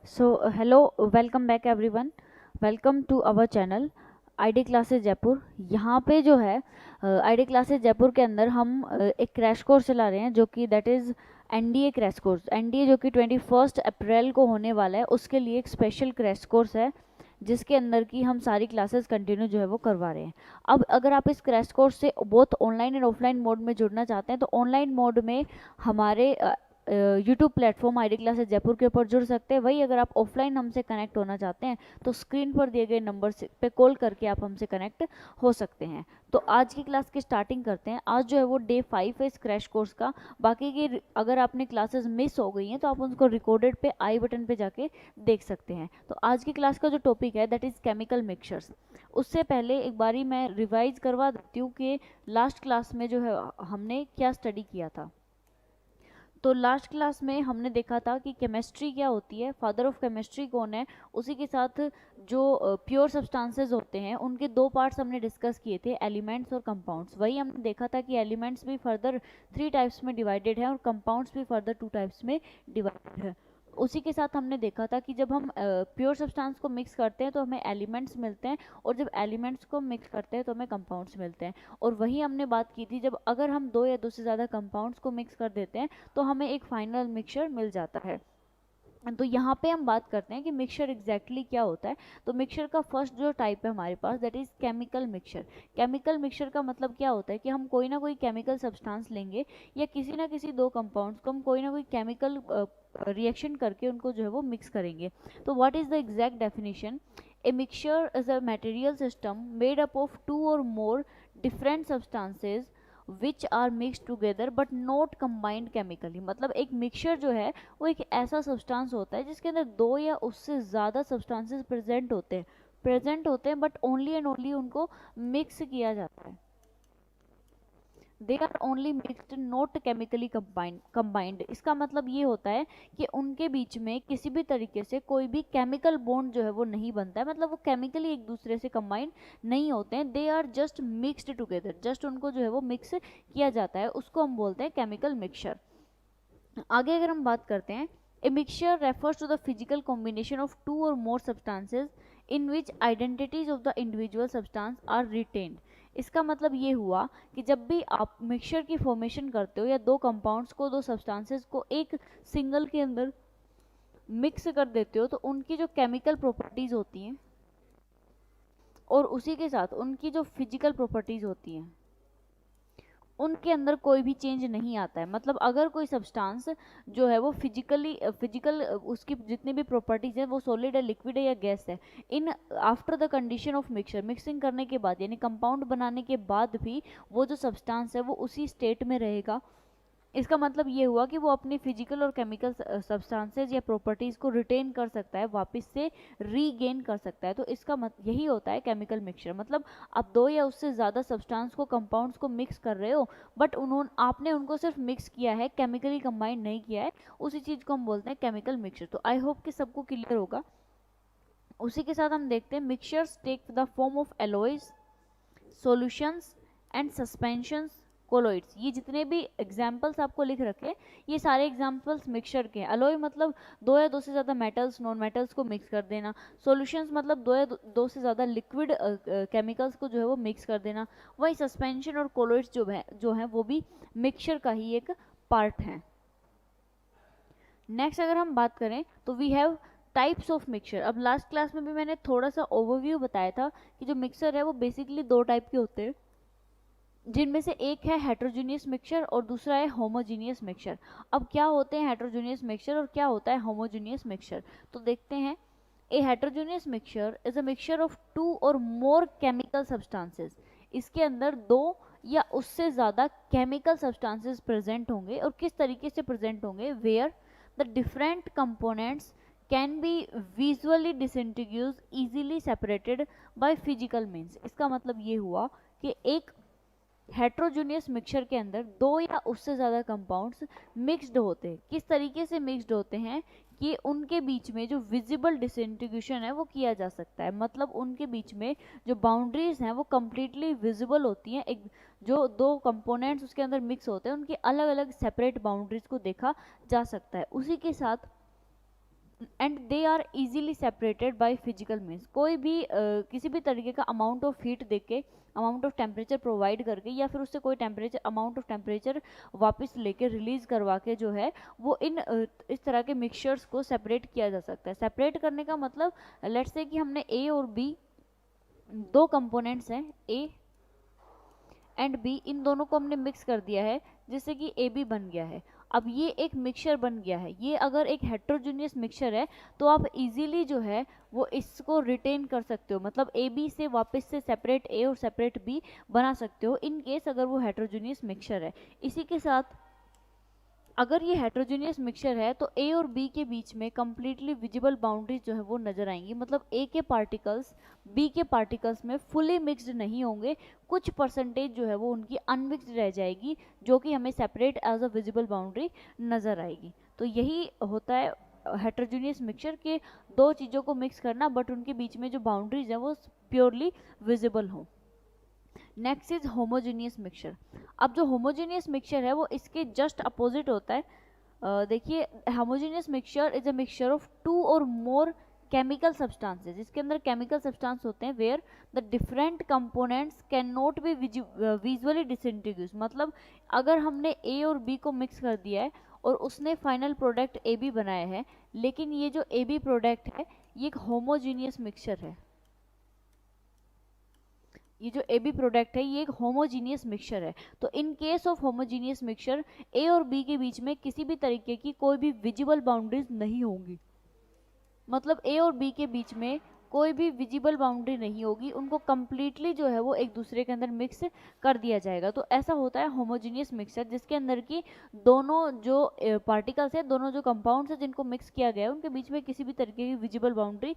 Hello, welcome back everyone. Welcome to our channel ID classes Jaipur. यहाँ पे जो है आईडी क्लासेस जयपुर के अंदर हम एक क्रैश कोर्स चला रहे हैं जो कि that is NDA crash course. NDA जो कि 21 अप्रैल को होने वाला है, उसके लिए एक स्पेशल क्रैश कोर्स है जिसके अंदर की हम सारी क्लासेस कंटिन्यू जो है वो करवा रहे हैं। अब अगर आप इस क्रैश कोर्स से both online and offline mode में जुड़ना चाहते हैं तो ऑनलाइन मोड में हमारे YouTube platform ID classes Jaipur के ऊपर जुड़ सकते हैं। वही अगर आप ऑफलाइन हमसे कनेक्ट होना चाहते हैं तो स्क्रीन पर दिए गए नंबर से पे कॉल करके आप हमसे कनेक्ट हो सकते हैं। तो आज की क्लास की स्टार्टिंग करते हैं। आज जो है वो डे 5 है इस क्रैश कोर्स का। बाकी की अगर आपने क्लासेस मिस हो गई हैं तो आप उनको रिकॉर्डेड पे आई बटन पे जाके देख सकते हैं। तो आज की क्लास का जो टॉपिक है दैट इज़ केमिकल मिक्सचर्स। उससे पहले एक बारी मैं रिवाइज करवा देती हूँ कि लास्ट क्लास में जो है हमने क्या स्टडी किया था। तो लास्ट क्लास में हमने देखा था कि केमिस्ट्री क्या होती है, फादर ऑफ केमिस्ट्री कौन है, उसी के साथ जो प्योर सब्सटेंसेस होते हैं उनके दो पार्ट्स हमने डिस्कस किए थे, एलिमेंट्स और कंपाउंड्स। वही हमने देखा था कि एलिमेंट्स भी फर्दर 3 टाइप्स में डिवाइडेड है और कंपाउंड्स भी फर्दर 2 टाइप्स में डिवाइडेड है। उसी के साथ हमने देखा था कि जब हम प्योर सब्सटेंस को मिक्स करते हैं तो हमें एलिमेंट्स मिलते हैं और जब एलिमेंट्स को मिक्स करते हैं तो हमें कंपाउंड्स मिलते हैं। और वही हमने बात की थी जब अगर हम दो या दो से ज़्यादा कंपाउंड्स को मिक्स कर देते हैं तो हमें एक फाइनल मिक्सचर मिल जाता है। तो यहाँ पे हम बात करते हैं कि मिक्सचर एग्जैक्टली क्या होता है। तो मिक्सचर का फर्स्ट जो टाइप है हमारे पास that is chemical mixture. Chemical mixture का मतलब क्या होता है कि हम कोई ना कोई केमिकल सब्सटेंस लेंगे या किसी ना किसी दो कंपाउंड्स को हम कोई ना कोई केमिकल रिएक्शन करके उनको जो है वो मिक्स करेंगे। तो what is the exact definition? A mixture is a material system made up of two और more different substances which are mix together but not combined chemically. मतलब एक मिक्सचर जो है वो एक ऐसा सब्सटेंस होता है जिसके अंदर दो या उससे ज़्यादा सब्सटेंसेस प्रेजेंट होते हैं बट ओनली एंड ओनली उनको मिक्स किया जाता है। They are only mixed not chemically combined. इसका मतलब ये होता है कि उनके बीच में किसी भी तरीके से कोई भी केमिकल बॉन्ड जो है वो नहीं बनता है, मतलब वो केमिकली एक दूसरे से कंबाइंड नहीं होते हैं। They are just mixed together, just उनको जो है वो मिक्स किया जाता है, उसको हम बोलते हैं केमिकल मिक्सचर। आगे अगर हम बात करते हैं, a mixture refers to the physical combination of two और more substances in which identities of the individual substance are retained. इसका मतलब ये हुआ कि जब भी आप मिक्सचर की फॉर्मेशन करते हो या दो कंपाउंड्स को, दो सब्सटेंसेज को एक सिंगल के अंदर मिक्स कर देते हो तो उनकी जो केमिकल प्रॉपर्टीज होती हैं और उसी के साथ उनकी जो फिजिकल प्रॉपर्टीज होती हैं उनके अंदर कोई भी चेंज नहीं आता है। मतलब अगर कोई सब्सटेंस जो है वो फिजिकल उसकी जितनी भी प्रॉपर्टीज है वो सॉलिड है, लिक्विड है या गैस है, in after the condition of mixture, mixing करने के बाद यानी कंपाउंड बनाने के बाद भी वो जो सब्सटेंस है वो उसी स्टेट में रहेगा। इसका मतलब ये हुआ कि वो अपनी फिजिकल और केमिकल सब्सटेंसेज या प्रॉपर्टीज को रिटेन कर सकता है, वापस से रीगेन कर सकता है। तो इसका यही होता है केमिकल मिक्सचर। मतलब आप दो या उससे ज़्यादा सब्सटेंस को, कंपाउंड्स को मिक्स कर रहे हो बट उन्होंने आपने उनको सिर्फ मिक्स किया है, केमिकली कंबाइंड नहीं किया है, उसी चीज़ को हम बोलते हैं केमिकल मिक्सचर। तो आई होप कि सबको क्लियर होगा। उसी के साथ हम देखते हैं mixtures take the form of alloys, solutions and suspensions, colloids. ये जितने भी एग्जाम्पल्स आपको लिख रखे ये सारे एग्जाम्पल्स मिक्सचर के हैं। अलॉय मतलब दो या दो से ज़्यादा मेटल्स, नॉन मेटल्स को मिक्स कर देना। सॉल्यूशंस मतलब दो या दो से ज़्यादा लिक्विड केमिकल्स को जो है वो मिक्स कर देना। वही सस्पेंशन और कोलोइड्स जो है वो भी मिक्सचर का ही एक पार्ट है। नेक्स्ट अगर हम बात करें तो we have types of mixture. अब लास्ट क्लास में भी मैंने थोड़ा सा ओवरव्यू बताया था कि जो मिक्सचर है वो बेसिकली दो टाइप के होते हैं, जिनमें से एक है हेट्रोजीनियस मिक्सचर और दूसरा है होमोजीनियस मिक्सचर। अब क्या होते हैं हेट्रोजीनियस मिक्सचर और क्या होता है होमोजीनियस मिक्सचर, तो देखते हैं। A heterogeneous mixture is a mixture of two और मोर केमिकल सब्सटेंसेस। इसके अंदर दो या उससे ज़्यादा केमिकल सब्सटेंसेस प्रेजेंट होंगे। और किस तरीके से प्रेजेंट होंगे? Where the different components can be visually distinguished easily separated by physical means. इसका मतलब ये हुआ कि एक हेट्रोजीनियस मिक्सचर के अंदर दो या उससे ज़्यादा कंपाउंड्स मिक्स्ड होते हैं। किस तरीके से मिक्स्ड होते हैं कि उनके बीच में जो विजिबल डिसइंटीग्रेशन है वो किया जा सकता है। मतलब उनके बीच में जो बाउंड्रीज हैं वो कम्प्लीटली विजिबल होती हैं। एक जो दो कंपोनेंट्स उसके अंदर मिक्स होते हैं उनकी अलग अलग सेपरेट बाउंड्रीज को देखा जा सकता है। उसी के साथ and they are easily separated by physical means. कोई भी किसी भी तरीके का अमाउंट ऑफ हीट दे के, अमाउंट ऑफ टेम्परेचर प्रोवाइड करके, या फिर उससे कोई टेम्परेचर अमाउंट ऑफ टेम्परेचर वापस लेके रिलीज करवा के जो है वो इन इस तरह के मिक्सचर्स को सेपरेट किया जा सकता है। सेपरेट करने का मतलब, लेट्स से कि हमने ए और बी, दो कंपोनेंट्स हैं ए एंड बी, इन दोनों को हमने मिक्स कर दिया है जिससे कि ए बी बन गया है। अब ये एक मिक्सचर बन गया है। ये अगर एक हेट्रोजीनियस मिक्सचर है तो आप इजीली जो है वो इसको रिटेन कर सकते हो, मतलब ए बी से वापस से सेपरेट ए और सेपरेट बी बना सकते हो इन केस अगर वो हेट्रोजीनियस मिक्सचर है। इसी के साथ अगर ये हेट्रोजीनियस मिक्सचर है तो ए और बी के बीच में कंप्लीटली विजिबल बाउंड्रीज जो है वो नजर आएंगी, मतलब ए के पार्टिकल्स बी के पार्टिकल्स में फुली मिक्स्ड नहीं होंगे, कुछ परसेंटेज जो है वो उनकी अनमिक्स्ड रह जाएगी जो कि हमें separate as a visible boundary नजर आएगी। तो यही होता है हेट्रोजीनियस मिक्सचर के, दो चीज़ों को मिक्स करना बट उनके बीच में जो बाउंड्रीज है वो प्योरली विजिबल हो। Next is homogeneous mixture. अब जो होमोजेनियस मिक्सचर है वो इसके जस्ट अपोजिट होता है। देखिए, homogeneous mixture is a mixture of two और मोर केमिकल सब्सटेंसेस, जिसके अंदर केमिकल सब्सटेंस होते हैं where the different components can not be visually distinguished. मतलब अगर हमने ए और बी को मिक्स कर दिया है और उसने फाइनल प्रोडक्ट ए बी बनाया है, लेकिन ये जो ए बी प्रोडक्ट है ये एक होमोजीनियस मिक्सचर है। ये जो ए बी प्रोडक्ट है ये एक होमोजीनियस मिक्सचर है। तो in case of homogeneous mixture A और बी के बीच में किसी भी तरीके की कोई भी विजिबल बाउंड्रीज नहीं होंगी, मतलब ए और बी के बीच में कोई भी विजिबल बाउंड्री नहीं होगी, उनको कंप्लीटली जो है वो एक दूसरे के अंदर मिक्स कर दिया जाएगा। तो ऐसा होता है होमोजीनियस मिक्सचर, जिसके अंदर की दोनों जो पार्टिकल्स है, दोनों जो कंपाउंड्स है जिनको मिक्स किया गया है उनके बीच में किसी भी तरीके की विजिबल बाउंड्री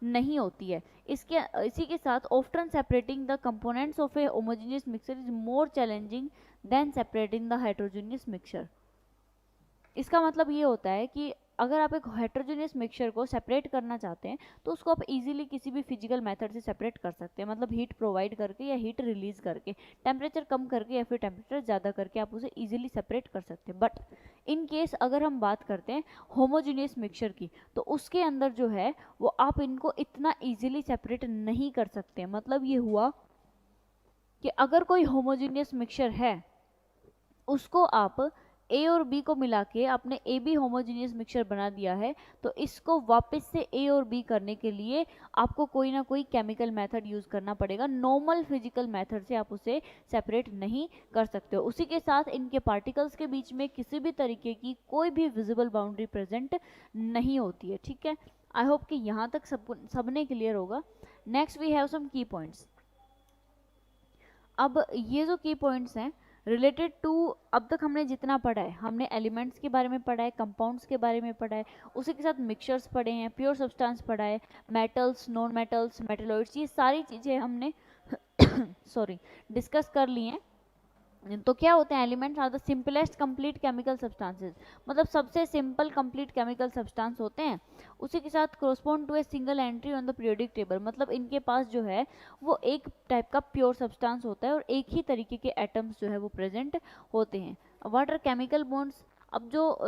नहीं होती है। इसी के साथ often separating the components of a homogeneous mixture is more challenging than separating the heterogeneous mixture. इसका मतलब ये होता है कि अगर आप एक हेट्रोजेनियस मिक्सचर को सेपरेट करना चाहते हैं तो उसको आप इजीली किसी भी फिजिकल मेथड से सेपरेट कर सकते हैं, मतलब हीट प्रोवाइड करके या हीट रिलीज करके, टेम्परेचर कम करके या फिर टेम्परेचर ज़्यादा करके आप उसे इजीली सेपरेट कर सकते हैं। बट इन केस अगर हम बात करते हैं होमोजीनियस मिक्सचर की, तो उसके अंदर जो है वो आप इनको इतना ईजिली सेपरेट नहीं कर सकते। मतलब ये हुआ कि अगर कोई होमोजीनियस मिक्सचर है उसको आप ए और बी को मिला के आपने ए बी होमोजीनियस मिक्सचर बना दिया है, तो इसको वापस से ए और बी करने के लिए आपको कोई ना कोई केमिकल मेथड यूज करना पड़ेगा। नॉर्मल फिजिकल मेथड से आप उसे सेपरेट नहीं कर सकते हो। उसी के साथ इनके पार्टिकल्स के बीच में किसी भी तरीके की कोई भी विजिबल बाउंड्री प्रेजेंट नहीं होती है। ठीक है, आई होप कि यहाँ तक सबने क्लियर होगा। नेक्स्ट वी हैव सम की पॉइंट्स। अब ये जो की पॉइंट्स हैं रिलेटेड टू, अब तक हमने जितना पढ़ा है, हमने एलिमेंट्स के बारे में पढ़ा है, कंपाउंड्स के बारे में पढ़ा है, उसी के साथ मिक्सचर्स पढ़े हैं, प्योर सब्सटेंस पढ़ा है, मेटल्स, नॉन मेटल्स, मेटलॉइड्स, ये सारी चीज़ें हमने सॉरी डिस्कस कर ली हैं। तो क्या होते हैं, elements are the simplest complete chemical substances, मतलब सबसे सिंपल कंप्लीट केमिकल सब्सटेंस होते हैं। उसी के साथ correspond to a single entry on the periodic table, मतलब इनके पास जो है वो एक टाइप का प्योर सब्सटेंस होता है और एक ही तरीके के एटम्स जो है वो प्रेजेंट होते हैं। What are chemical bonds? अब जो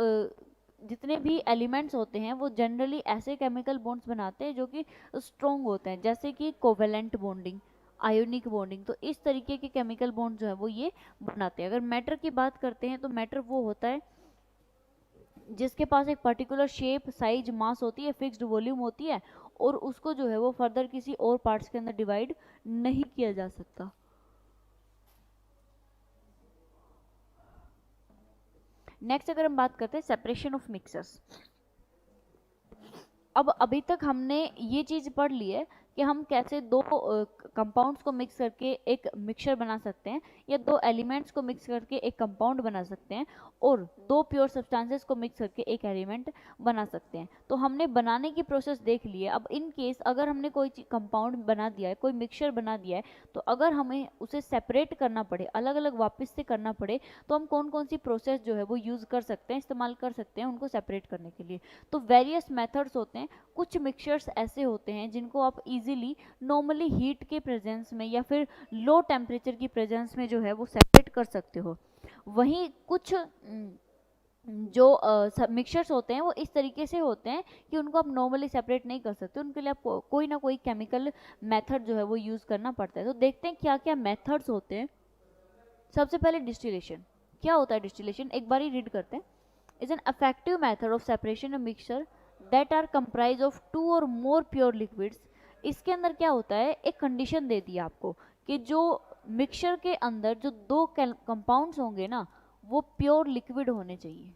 जितने भी एलिमेंट्स होते हैं वो जनरली ऐसे केमिकल बॉन्ड्स बनाते हैं जो कि स्ट्रॉन्ग होते हैं, जैसे कि कोवेलेंट बॉन्डिंग, आयोनिक बॉन्डिंग। तो इस तरीके के केमिकल बॉन्ड जो है वो ये बनाते हैं। अगर मैटर की बात करते हैं तो मैटर वो होता है जिसके पास एक पर्टिकुलर शेप, साइज, मास होती है, फिक्स्ड वॉल्यूम होती है और उसको जो है वो फर्दर किसी और पार्ट्स के अंदर डिवाइड नहीं किया जा सकता। नेक्स्ट अगर हम बात करते हैं सेपरेशन ऑफ मिक्सर्स। अब अभी तक हमने ये चीज़ पढ़ ली है कि हम कैसे दो कंपाउंड्स को मिक्स करके एक मिक्सचर बना सकते हैं, या दो एलिमेंट्स को मिक्स करके एक कंपाउंड बना सकते हैं, और दो प्योर सब्सटेंसेस को मिक्स करके एक एलिमेंट बना सकते हैं। तो हमने बनाने की प्रोसेस देख ली है। अब इन केस अगर हमने कोई कंपाउंड बना दिया है, कोई मिक्सचर बना दिया है, तो अगर हमें उसे सेपरेट करना पड़े, अलग अलग वापस से करना पड़े, तो हम कौन कौन सी प्रोसेस जो है वो यूज़ कर सकते हैं, इस्तेमाल कर सकते हैं उनको सेपरेट करने के लिए। तो वेरियस मेथड्स होते हैं। कुछ मिक्सचर्स ऐसे होते हैं जिनको आप इजीली नॉर्मली हीट के प्रेजेंस में या फिर लो टेम्परेचर की प्रेजेंस में जो है वो सेपरेट कर सकते हो। वहीं कुछ जो मिक्सचर्स होते हैं वो इस तरीके से होते हैं कि उनको आप नॉर्मली सेपरेट नहीं कर सकते, उनके लिए आपको कोई ना कोई केमिकल मेथड जो है वो यूज़ करना पड़ता है। तो देखते हैं क्या क्या मेथड्स होते हैं। सबसे पहले डिस्टिलेशन। क्या होता है डिस्टिलेशन, एक बार ही रीड करते हैं। Is an effective method of separation of mixture that are comprise of 2 और मोर प्योर लिक्विड्स। इसके अंदर क्या होता है, एक कंडीशन दे दी आपको कि जो मिक्सचर के अंदर जो दो कंपाउंड्स होंगे ना वो प्योर लिक्विड होने चाहिए।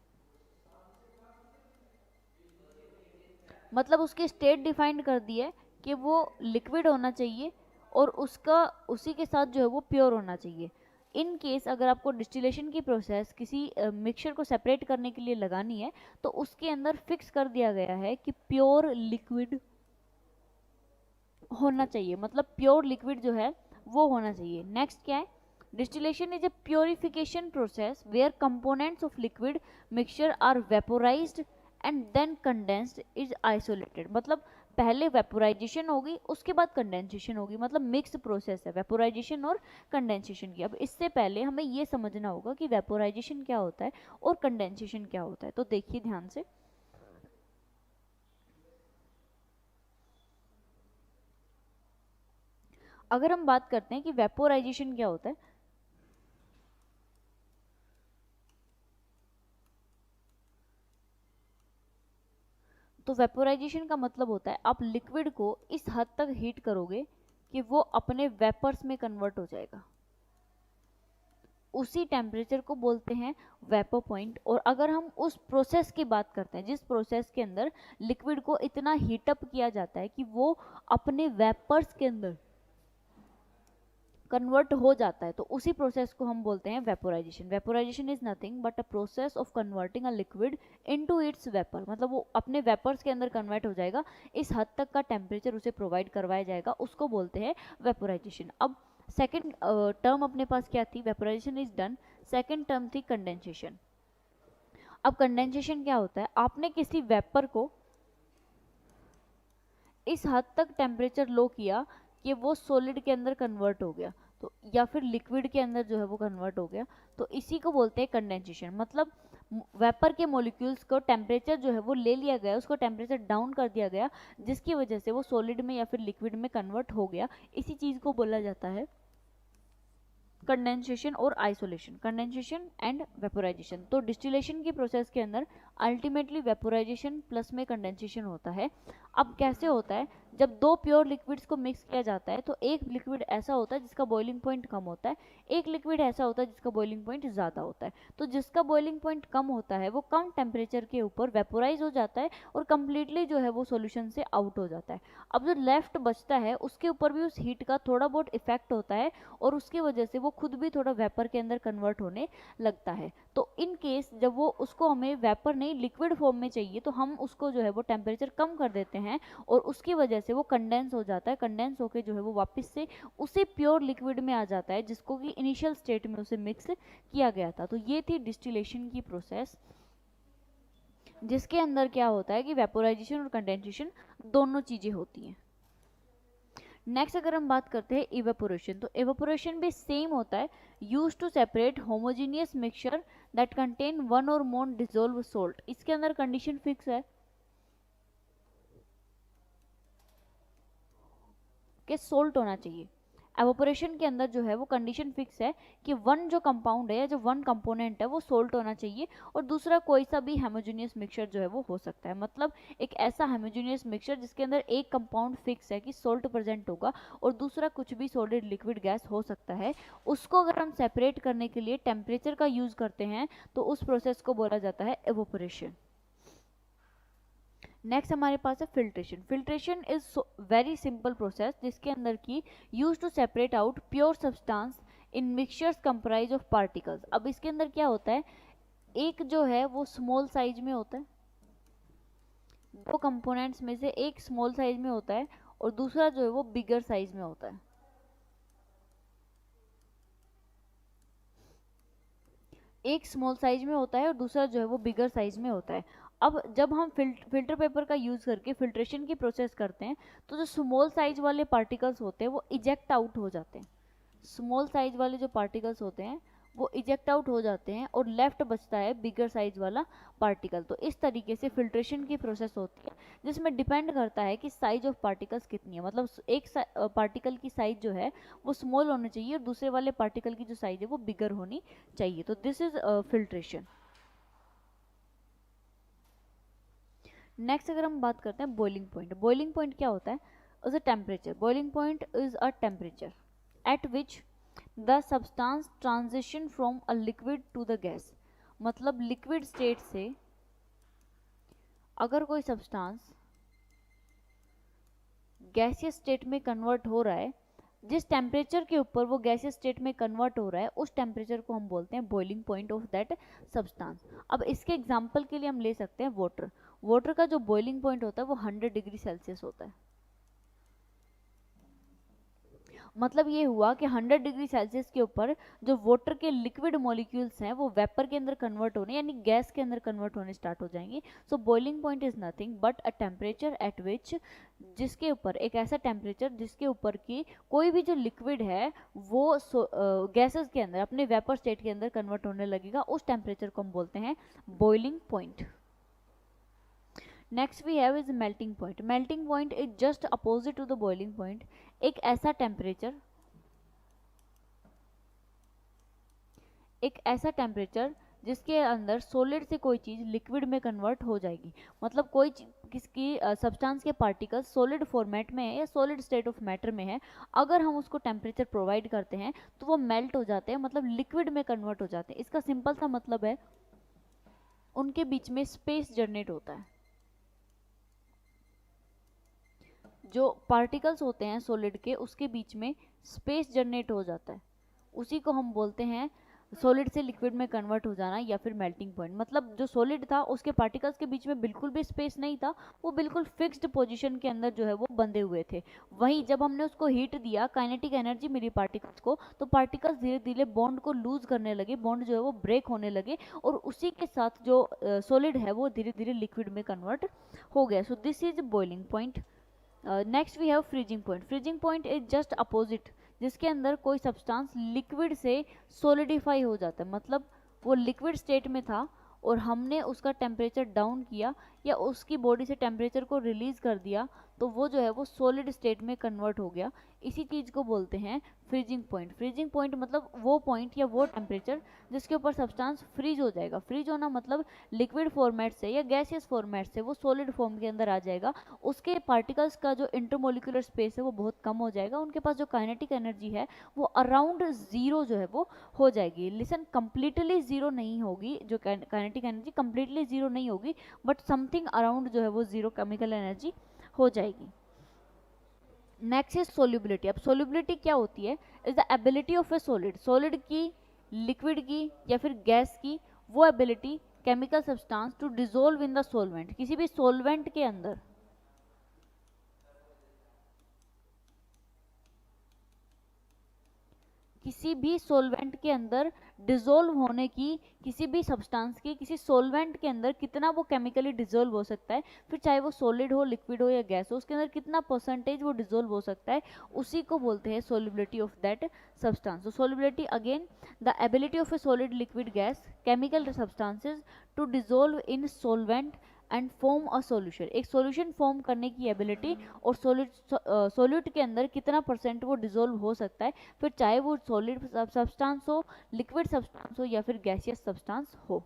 मतलब उसकी स्टेट डिफाइंड कर दी है कि वो लिक्विड होना चाहिए और उसका उसी के साथ जो है वो प्योर होना चाहिए। इन केस अगर आपको डिस्टिलेशन की प्रोसेस किसी मिक्सचर को सेपरेट करने के लिए लगानी है तो उसके अंदर फिक्स कर दिया गया है कि प्योर लिक्विड होना चाहिए, मतलब प्योर लिक्विड जो है वो होना चाहिए। नेक्स्ट क्या है, distillation is a purification process where components of liquid mixture are vaporized and then condensed is isolated. मतलब पहले वेपोराइजेशन होगी उसके बाद कंडेंसेशन होगी, मतलब मिक्स प्रोसेस है वेपोराइजेशन और कंडेंसेशन की। अब इससे पहले हमें ये समझना होगा कि वेपोराइजेशन क्या होता है और कंडेंसेशन क्या होता है। तो देखिए ध्यान से, अगर हम बात करते हैं कि वेपोराइजेशन क्या होता है, तो वेपोराइजेशन का मतलब होता है आप लिक्विड को इस हद तक हीट करोगे कि वो अपने वेपर्स में कन्वर्ट हो जाएगा। उसी टेम्परेचर को बोलते हैं वेपर पॉइंट। और अगर हम उस प्रोसेस की बात करते हैं जिस प्रोसेस के अंदर लिक्विड को इतना हीटअप किया जाता है कि वो अपने वेपर्स के अंदर कन्वर्ट हो जाता है, तो उसी प्रोसेस को हम बोलते हैं vaporisation. Vaporisation is nothing but a process of converting a liquid into its vapour, मतलब वो अपने वेपर्स के अंदर कन्वर्ट हो जाएगा, इस हद तक का टेम्परेचर उसे प्रोवाइड करवाया जाएगा, उसको बोलते हैं वेपोराइजेशन। अब सेकेंड टर्म अपने पास क्या थी, vaporisation is done. Second term थी कंडेंसेशन। अब कंडेंसेशन क्या होता है, आपने किसी वेपर को इस हद तक टेम्परेचर लो किया कि वो सॉलिड के अंदर कन्वर्ट हो गया, तो या फिर लिक्विड के अंदर जो है वो कन्वर्ट हो गया, तो इसी को बोलते हैं कंडेंसेशन। मतलब वेपर के मॉलिक्यूल्स को टेम्परेचर जो है वो ले लिया गया, उसको टेम्परेचर डाउन कर दिया गया जिसकी वजह से वो सॉलिड में या फिर लिक्विड में कन्वर्ट हो गया। इसी चीज को बोला जाता है कंडेंसेशन और आइसोलेशन, कंडेंसेशन एंड वेपोराइजेशन। तो डिस्टिलेशन की प्रोसेस के अंदर अल्टीमेटली वेपोराइजेशन प्लस में कंडेंसेशन होता है। अब कैसे होता है, जब दो प्योर लिक्विड्स को मिक्स किया जाता है तो एक लिक्विड ऐसा होता है जिसका बॉइलिंग पॉइंट कम होता है, एक लिक्विड ऐसा होता है जिसका बॉइलिंग पॉइंट ज़्यादा होता है। तो जिसका बॉइलिंग पॉइंट कम होता है वो कम टेम्परेचर के ऊपर वेपोराइज हो जाता है और कंप्लीटली जो है वो सोल्यूशन से आउट हो जाता है। अब जो लेफ्ट बचता है उसके ऊपर भी उस हीट का थोड़ा बहुत इफेक्ट होता है और उसकी वजह से वो खुद भी थोड़ा वेपर के अंदर कन्वर्ट होने लगता है। तो इन केस जब वो उसको हमें वेपर नहीं लिक्विड फॉर्म में चाहिए तो हम उसको जो है वो टेम्परेचर कम कर देते हैं और उसकी वजह से वो कंडेंस हो जाता है, कंडेंस होकर जो है वो वापस से उसी प्योर लिक्विड में आ जाता है जिसको कि इनिशियल स्टेट में उसे मिक्स किया गया था। तो ये थी डिस्टिलेशन की प्रोसेस जिसके अंदर क्या होता है कि वेपोराइजेशन और कंडेंसेशन दोनों चीजें होती हैं। नेक्स्ट अगर हम बात करते हैं इवेपोरेशन, तो इवेपोरेशन भी सेम होता है, use to separate homogeneous mixture that contain one और मोर डिजोल्व सोल्ट। इसके अंदर कंडीशन फिक्स है कि सोल्ट होना चाहिए। एवोपोरेशन के अंदर जो है वो कंडीशन फिक्स है कि वन जो कंपाउंड है या जो वन कंपोनेंट है वो सोल्ट होना चाहिए और दूसरा कोई सा भी हेमोजीनियस मिक्सचर जो है वो हो सकता है। मतलब एक ऐसा हेमोजीनियस मिक्सचर जिसके अंदर एक कंपाउंड फिक्स है कि सोल्ट प्रेजेंट होगा और दूसरा कुछ भी सॉलिड लिक्विड गैस हो सकता है, उसको अगर हम सेपरेट करने के लिए टेम्परेचर का यूज करते हैं तो उस प्रोसेस को बोला जाता है एवोपोरेशन। नेक्स्ट हमारे पास है filtration. Filtration is very simple process जिसके अंदर की use to separate out pure substance in mixtures comprise of particles. अब इसके अंदर क्या होता है, एक जो है वो स्मॉल साइज में होता है, दो कंपोनेंट्स में से एक स्मॉल साइज में होता है और दूसरा जो है वो बिगर साइज में होता है। एक स्मॉल साइज में होता है और दूसरा जो है वो बिगर साइज में होता है। अब जब हम फिल्टर पेपर का यूज़ करके फिल्ट्रेशन की प्रोसेस करते हैं तो जो स्मॉल साइज वाले पार्टिकल्स होते हैं वो इजेक्ट आउट हो जाते हैं। स्मॉल साइज वाले जो पार्टिकल्स होते हैं वो इजेक्ट आउट हो जाते हैं और लेफ्ट बचता है बिगर साइज वाला पार्टिकल। तो इस तरीके से फिल्ट्रेशन की प्रोसेस होती है, जिसमें डिपेंड करता है कि साइज ऑफ पार्टिकल्स कितनी है। मतलब एक पार्टिकल की साइज जो है वो स्मॉल होनी चाहिए और दूसरे वाले पार्टिकल की जो साइज है वो बिगर होनी चाहिए। तो दिस इज फिल्ट्रेशन। नेक्स्ट अगर हम बात करते हैं बॉइलिंग पॉइंट। बॉइलिंग पॉइंट क्या होता है? Is a temperature. Boiling point is a temperature at which the substance transition from a liquid to the gas. मतलब लिक्विड स्टेट से अगर कोई सब्सटेंस गैसियस स्टेट में कन्वर्ट हो रहा है, जिस टेम्परेचर के ऊपर वो गैसियस स्टेट में कन्वर्ट हो रहा है उस टेम्परेचर को हम बोलते हैं boiling point of that substance. अब इसके एग्जांपल के लिए हम ले सकते हैं वाटर। वाटर का जो बॉइलिंग पॉइंट होता है वो 100 डिग्री सेल्सियस होता है। मतलब ये हुआ कि 100 डिग्री सेल्सियस के ऊपर जो वाटर के लिक्विड मॉलिक्यूल्स हैं वो वेपर के अंदर कन्वर्ट होने यानी गैस के अंदर कन्वर्ट होने स्टार्ट हो जाएंगे। सो boiling point is nothing but a temperature at विच, जिसके ऊपर एक ऐसा टेम्परेचर जिसके ऊपर की कोई भी जो लिक्विड है वो गैसेस के अंदर अपने वेपर स्टेट के अंदर कन्वर्ट होने लगेगा, उस टेम्परेचर को हम बोलते हैं boiling point. Next we have is melting point. Melting point is just opposite to the boiling point. एक ऐसा टेम्परेचर जिसके अंदर सॉलिड से कोई चीज लिक्विड में कन्वर्ट हो जाएगी। मतलब कोई किसकी सब्सटेंस के पार्टिकल्स सॉलिड फॉर्मेट में है या सॉलिड स्टेट ऑफ मैटर में है, अगर हम उसको टेम्परेचर प्रोवाइड करते हैं तो वो मेल्ट हो जाते हैं, मतलब लिक्विड में कन्वर्ट हो जाते हैं। इसका सिंपल सा मतलब है उनके बीच में स्पेस जनरेट होता है। जो पार्टिकल्स होते हैं सॉलिड के उसके बीच में स्पेस जनरेट हो जाता है, उसी को हम बोलते हैं सॉलिड से लिक्विड में कन्वर्ट हो जाना या फिर मेल्टिंग पॉइंट। मतलब जो सॉलिड था उसके पार्टिकल्स के बीच में बिल्कुल भी स्पेस नहीं था, वो बिल्कुल फिक्स्ड पोजीशन के अंदर जो है वो बंधे हुए थे। वहीं जब हमने उसको हीट दिया, काइनेटिक एनर्जी मिली पार्टिकल्स को, तो पार्टिकल्स धीरे धीरे बॉन्ड को लूज करने लगे, बॉन्ड जो है वो ब्रेक होने लगे और उसी के साथ जो सॉलिड है वो धीरे धीरे लिक्विड में कन्वर्ट हो गया। So this is boiling point. Next we have freezing point. Freezing point is just opposite, जिसके अंदर कोई सब्सटेंस लिक्विड से सोलिडिफाई हो जाता है। मतलब वो लिक्विड स्टेट में था और हमने उसका टेम्परेचर डाउन किया या उसकी बॉडी से टेम्परेचर को रिलीज कर दिया तो वो जो है वो सॉलिड स्टेट में कन्वर्ट हो गया। इसी चीज को बोलते हैं फ्रीजिंग पॉइंट। फ्रीजिंग पॉइंट मतलब वो पॉइंट या वो टेम्परेचर जिसके ऊपर सब्सटेंस फ्रीज हो जाएगा। फ्रीज होना मतलब लिक्विड फॉर्मेट से या गैसियस फॉर्मेट से वो सॉलिड फॉर्म के अंदर आ जाएगा। उसके पार्टिकल्स का जो इंटरमोलिकुलर स्पेस है वो बहुत कम हो जाएगा, उनके पास जो काइनेटिक एनर्जी है वो अराउंड जीरो जो है वो हो जाएगी। लिसन, कंप्लीटली जीरो नहीं होगी, जो काइनेटिक एनर्जी कंप्लीटली जीरो नहीं होगी, बट समथिंग अराउंड जो है वो जीरो केमिकल एनर्जी हो जाएगी। Next is solubility. अब सोल्यूबिलिटी क्या होती है? Is the ability of a solid, solid की, लिक्विड की या फिर गैस की वो ability chemical substance to dissolve in the solvent, किसी भी सॉल्वेंट के अंदर किसी भी सॉल्वेंट के अंदर डिसॉल्व होने की, किसी भी सब्सटेंस की किसी सॉल्वेंट के अंदर कितना वो केमिकली डिसॉल्व हो सकता है, फिर चाहे वो सॉलिड हो, लिक्विड हो या गैस हो, उसके अंदर कितना परसेंटेज वो डिसॉल्व हो सकता है, उसी को बोलते हैं solubility of that substance. so solubility again, the ability of a solid, liquid, gas, chemical substances to dissolve in solvent and form a solution. एक सॉल्यूशन फॉर्म करने की एबिलिटी और सॉल्यूट के अंदर कितना परसेंट वो डिसॉल्व हो सकता है, फिर चाहे वो सॉलिड सब्सटेंस हो, लिक्विड सब्सटेंस हो या फिर गैसियस सब्सटेंस हो।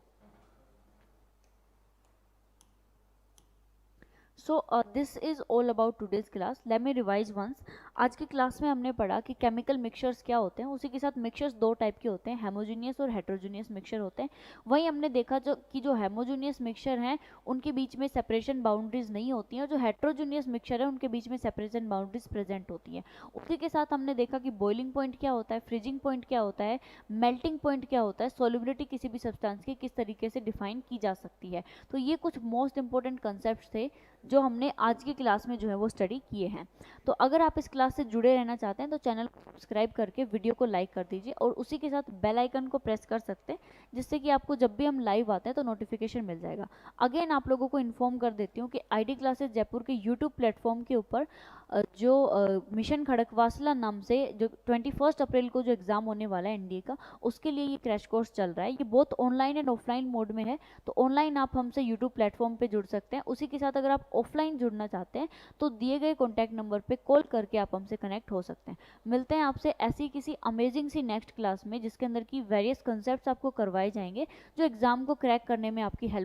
So this is all about today's class. Let me revise once. आज की क्लास में हमने पढ़ा कि केमिकल मिक्सचर्स क्या होते हैं, उसी के साथ मिक्सचर्स दो टाइप के होते हैं, हेमोजीनियस और हेट्रोजीनियस मिक्सचर होते हैं। वहीं हमने देखा जो हेमोजीनियस मिक्सचर हैं उनके बीच में सेपरेशन बाउंड्रीज नहीं होती हैं, और जो हेट्रोजीनियस मिक्सचर है उनके बीच में सेपरेशन बाउंड्रीज प्रेजेंट होती हैं। उसी के साथ हमने देखा कि बॉइलिंग पॉइंट क्या होता है, फ्रीजिंग पॉइंट क्या होता है, मेल्टिंग पॉइंट क्या होता है, सॉल्युबिलिटी किसी भी सब्सटेंस की किस तरीके से डिफाइन की जा सकती है। तो ये कुछ मोस्ट इंपॉर्टेंट कंसेप्ट थे जो हमने आज की क्लास में जो है वो स्टडी किए हैं। तो अगर आप इस क्लास से जुड़े रहना चाहते हैं तो चैनल को सब्सक्राइब करके वीडियो को लाइक कर दीजिए और उसी के साथ बेल आइकन को प्रेस कर सकते हैं, जिससे कि आपको जब भी हम लाइव आते हैं तो नोटिफिकेशन मिल जाएगा। अगेन आप लोगों को इन्फॉर्म कर देती हूँ कि आईडी क्लासेस जयपुर के यूट्यूब प्लेटफॉर्म के ऊपर जो मिशन खड़कवासला नाम से जो 21 अप्रैल को जो एग्ज़ाम होने वाला है एनडीए का, उसके लिए ये क्रैश कोर्स चल रहा है। ये both online and offline mode में है। तो ऑनलाइन आप हमसे यूट्यूब प्लेटफॉर्म पे जुड़ सकते हैं। उसी के साथ अगर आप ऑफलाइन जुड़ना चाहते हैं तो दिए गए कॉन्टैक्ट नंबर पे कॉल करके आप हमसे कनेक्ट हो सकते हैं। मिलते हैं आपसे ऐसी किसी अमेजिंग सी नेक्स्ट क्लास में, जिसके अंदर की वेरियस कंसेप्ट आपको करवाए जाएंगे जो एग्ज़ाम को क्रैक करने में आपकी हेल्प